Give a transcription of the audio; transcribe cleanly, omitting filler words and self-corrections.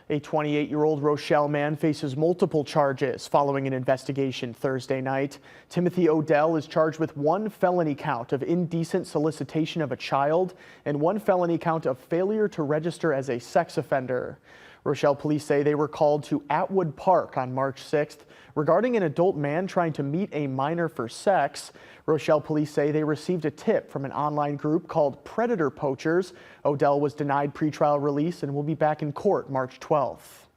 A 28-year-old Rochelle man faces multiple charges following an investigation Thursday night. Timothy Odell is charged with one felony count of indecent solicitation of a child and one felony count of failure to register as a sex offender. Rochelle police say they were called to Atwood Park on March 6th regarding an adult man trying to meet a minor for sex. Rochelle police say they received a tip from an online group called Predator Poachers. Odell was denied pretrial release and will be back in court March 12th.